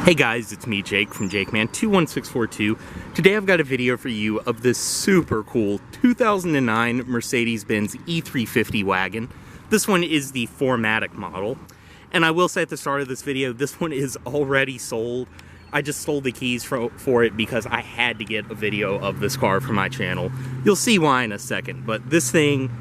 Hey guys, it's me Jake from JakeMan21642. Today I've got a video for you of this super cool 2009 Mercedes-Benz E350 wagon. This one is the 4Matic model. And I will say at the start of this video, this one is already sold. I just stole the keys for it because I had to get a video of this car for my channel. You'll see why in a second, but this thing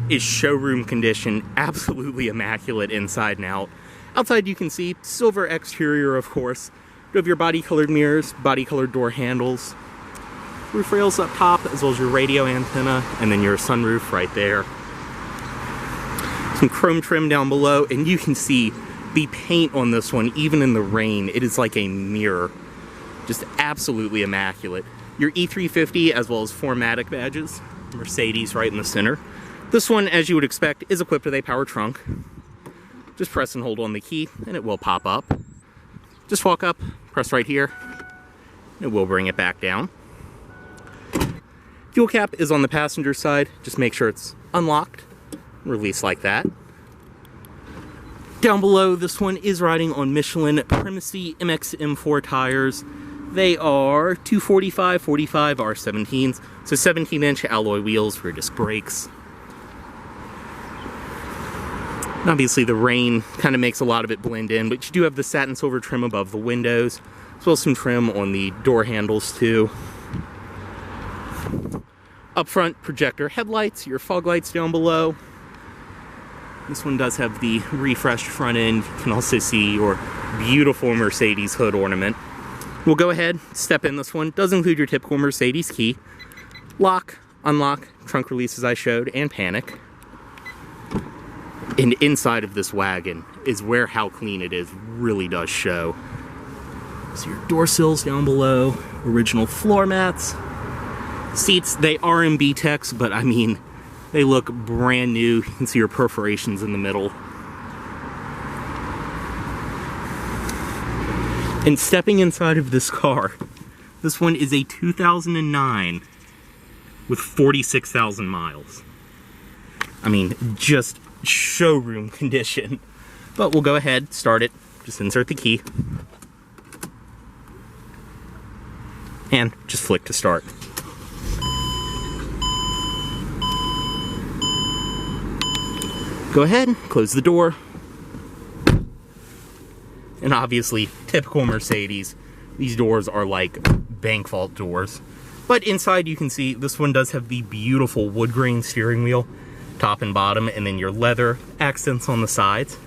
is showroom condition, absolutely immaculate inside and out. Outside you can see silver exterior, of course. You have your body-colored mirrors, body-colored door handles, roof rails up top, as well as your radio antenna, and then your sunroof right there. Some chrome trim down below, and you can see the paint on this one, even in the rain, it is like a mirror. Just absolutely immaculate. Your E350 as well as 4Matic badges, Mercedes right in the center. This one, as you would expect, is equipped with a power trunk. Just press and hold on the key, and it will pop up. Just walk up, press right here, and it will bring it back down. Fuel cap is on the passenger side. Just make sure it's unlocked, release like that. Down below, this one is riding on Michelin Primacy MX M4 tires. They are 245/45 R17s, so 17-inch alloy wheels, rear disc brakes. Obviously the rain kind of makes a lot of it blend in, but you do have the satin silver trim above the windows, as well as some trim on the door handles too. Up front, projector headlights, your fog lights down below. This one does have the refreshed front end. You can also see your beautiful Mercedes hood ornament. We'll go ahead, step in this one. Does include your typical Mercedes key. Lock, unlock, trunk release as I showed, and panic. And inside of this wagon is where how clean it is really does show. So your door sills down below, original floor mats. Seats, they are in B-Tex, but I mean, they look brand new. You can see your perforations in the middle. And stepping inside of this car, this one is a 2009 with 46,000 miles. I mean, just showroom condition. But we'll go ahead, start it, just insert the key, and just flick to start. Go ahead, close the door. And obviously, typical Mercedes, these doors are like bank vault doors. But inside you can see this one does have the beautiful wood grain steering wheel, top and bottom, and then your leather accents on the sides.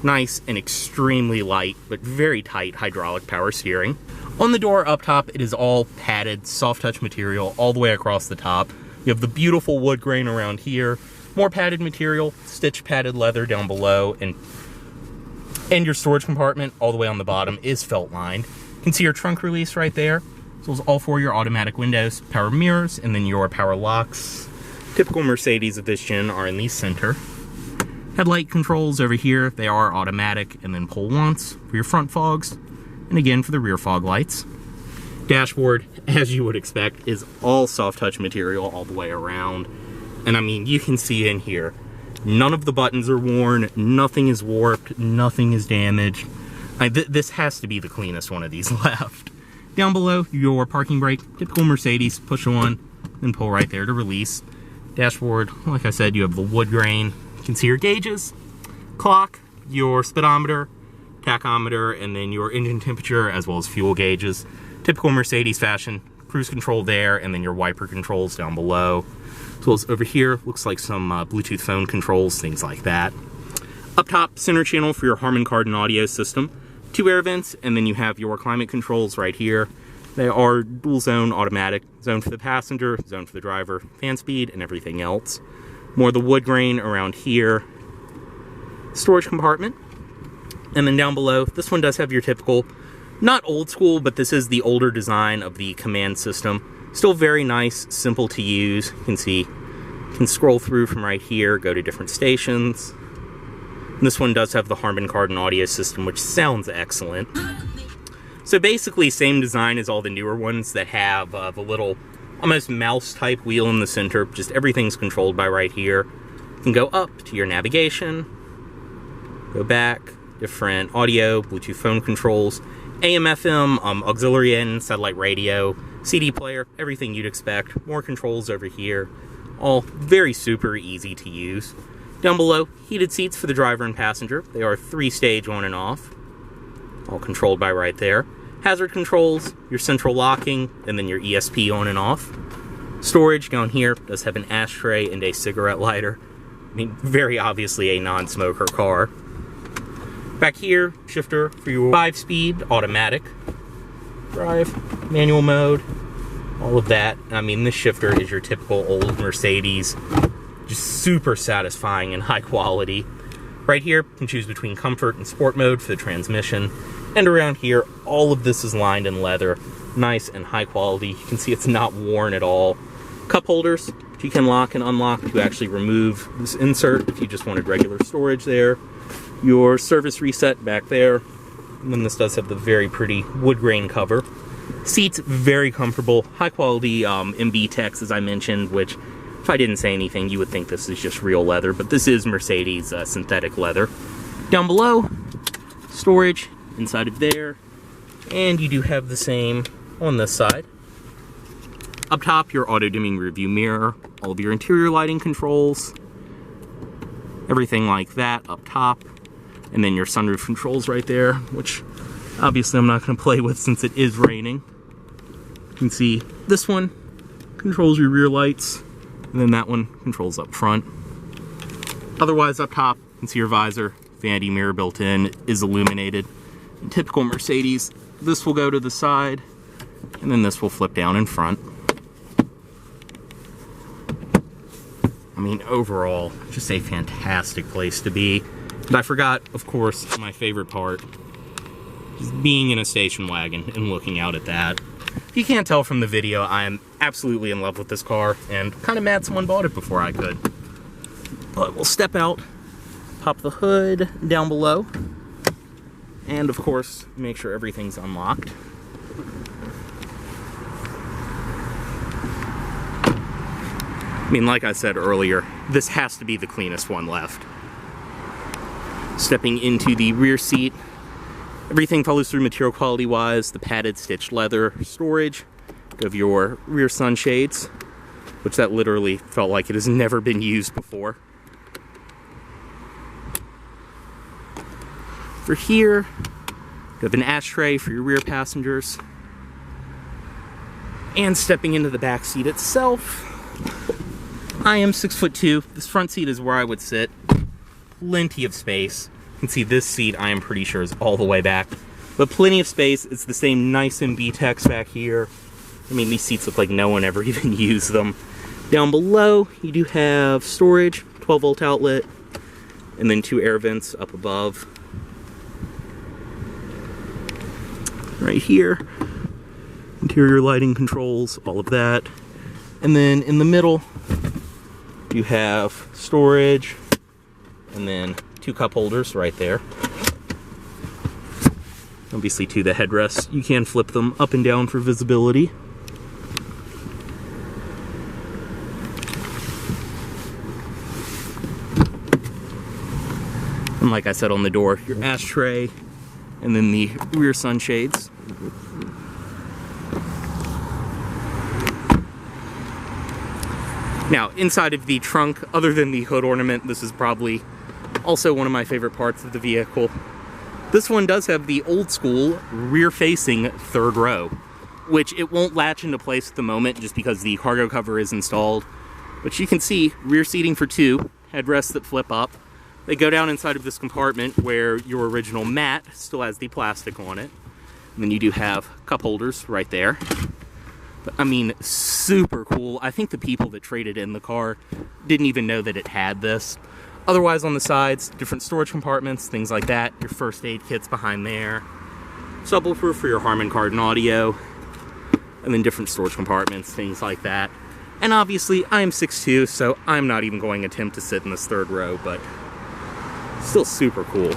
Nice and extremely light, but very tight hydraulic power steering. On the door up top, it is all padded, soft touch material all the way across the top. You have the beautiful wood grain around here, more padded material, stitch padded leather down below, and your storage compartment all the way on the bottom is felt lined. You can see your trunk release right there, as well as all four of your automatic windows, power mirrors, and then your power locks. Typical Mercedes of this gen are in the center. Headlight controls over here, they are automatic, and then pull once for your front fogs, and again for the rear fog lights. Dashboard, as you would expect, is all soft touch material all the way around. And I mean, you can see in here, none of the buttons are worn, nothing is warped, nothing is damaged. This has to be the cleanest one of these left. Down below, your parking brake, typical Mercedes, push on, then pull right there to release. Dashboard, like I said, you have the wood grain. You can see your gauges, clock, your speedometer, tachometer, and then your engine temperature, as well as fuel gauges. Typical Mercedes fashion, cruise control there, and then your wiper controls down below. As well as over here, looks like some Bluetooth phone controls, things like that. Up top, center channel for your Harman Kardon audio system. 2 air vents, and then you have your climate controls right here. They are dual zone automatic, zone for the passenger, zone for the driver, fan speed, and everything else. More of the wood grain around here. Storage compartment. And then down below, this one does have your typical, not old school, but this is the older design of the command system. Still very nice, simple to use. You can see, you can scroll through from right here, go to different stations. And this one does have the Harman Kardon audio system, which sounds excellent. So basically, same design as all the newer ones that have the little, almost mouse-type wheel in the center. Just everything's controlled by right here. You can go up to your navigation, go back, different audio, Bluetooth phone controls, AM/FM, auxiliary in, satellite radio, CD player, everything you'd expect. More controls over here, all very super easy to use. Down below, heated seats for the driver and passenger. They are 3-stage on and off, all controlled by right there. Hazard controls, your central locking, and then your ESP on and off. Storage down here does have an ashtray and a cigarette lighter. I mean, very obviously a non-smoker car. Back here, shifter for your 5-speed automatic drive, manual mode, all of that. I mean, this shifter is your typical old Mercedes, just super satisfying and high quality. Right here, you can choose between comfort and sport mode for the transmission. And around here, all of this is lined in leather, nice and high quality. You can see it's not worn at all. Cup holders, you can lock and unlock to actually remove this insert if you just wanted regular storage there. Your service reset back there. And then this does have the very pretty wood grain cover. Seats, very comfortable, high quality MB Tex, as I mentioned, which if I didn't say anything, you would think this is just real leather, but this is Mercedes synthetic leather. Down below, storage inside of there, and you do have the same on this side. Up top, your auto-dimming rearview mirror, all of your interior lighting controls, everything like that up top, and then your sunroof controls right there, which obviously I'm not going to play with since it is raining. You can see this one controls your rear lights, and then that one controls up front. Otherwise, up top, you can see your visor, vanity mirror built in, is illuminated. In typical Mercedes, this will go to the side, and then this will flip down in front. I mean, overall, just a fantastic place to be. And I forgot, of course, my favorite part, just being in a station wagon and looking out at that. If you can't tell from the video, I am absolutely in love with this car, and kind of mad someone bought it before I could. But we'll step out, pop the hood down below, and of course, make sure everything's unlocked. I mean, like I said earlier, this has to be the cleanest one left. Stepping into the rear seat, everything follows through material quality wise. The padded stitched leather storage of your rear sunshades, which that literally felt like it has never been used before. For here, you have an ashtray for your rear passengers. And stepping into the back seat itself, I am 6'2". This front seat is where I would sit. Plenty of space. You can see this seat, I am pretty sure, is all the way back. But plenty of space. It's the same nice MB Tex back here. I mean, these seats look like no one ever even used them. Down below, you do have storage, 12-volt outlet, and then 2 air vents up above. Right here, interior lighting controls, all of that. And then in the middle, you have storage, and then 2 cup holders right there. Obviously to the headrests, you can flip them up and down for visibility. And like I said on the door, your ashtray, and then the rear sunshades. Now, inside of the trunk, other than the hood ornament, this is probably also one of my favorite parts of the vehicle. This one does have the old school rear-facing third row, which it won't latch into place at the moment just because the cargo cover is installed. But you can see rear seating for 2, headrests that flip up. They go down inside of this compartment where your original mat still has the plastic on it. And then you do have cup holders right there. But, I mean, super cool. I think the people that traded in the car didn't even know that it had this. Otherwise, on the sides, different storage compartments, things like that. Your first aid kit's behind there. Subwoofer for your Harman Kardon audio. And then different storage compartments, things like that. And obviously, I am 6'2", so I'm not even going to attempt to sit in this third row, but still super cool.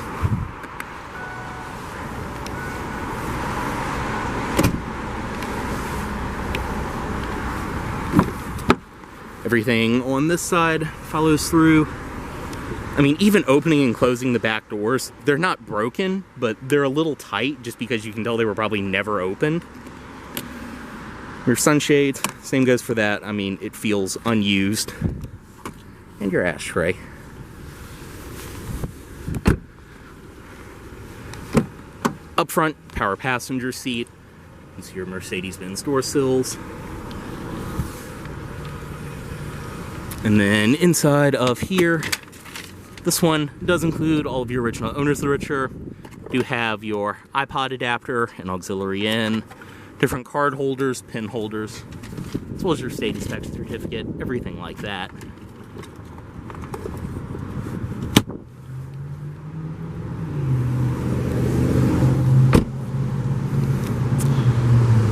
Everything on this side follows through. I mean, even opening and closing the back doors, they're not broken, but they're a little tight just because you can tell they were probably never opened. Your sunshades, same goes for that. I mean, it feels unused. And your ashtray. Up front, power passenger seat. You can see your Mercedes-Benz door sills. And then inside of here, this one does include all of your original owner's literature. You have your iPod adapter and auxiliary in, different card holders, pen holders, as well as your state inspection certificate, everything like that.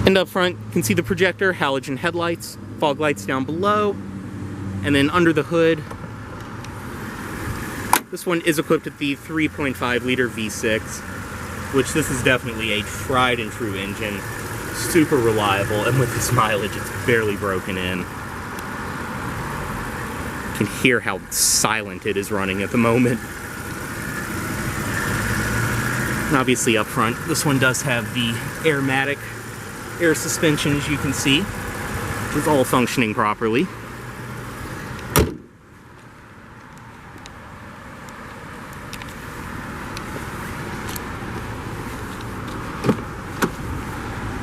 And up front, you can see the projector, halogen headlights, fog lights down below, and then under the hood, this one is equipped with the 3.5 liter V6, which this is definitely a tried and true engine. Super reliable, and with this mileage, it's barely broken in. You can hear how silent it is running at the moment. And obviously up front, this one does have the 4Matic air suspension, as you can see, which is all functioning properly.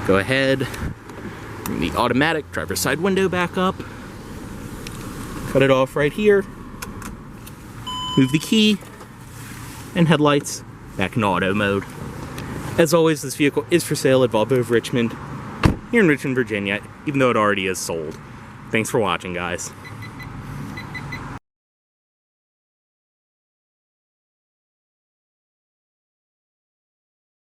Go ahead, bring the automatic driver's side window back up, cut it off right here, move the key, and headlights back in auto mode. As always, this vehicle is for sale at Volvo of Richmond, here in Richmond, Virginia, even though it already is sold. Thanks for watching, guys.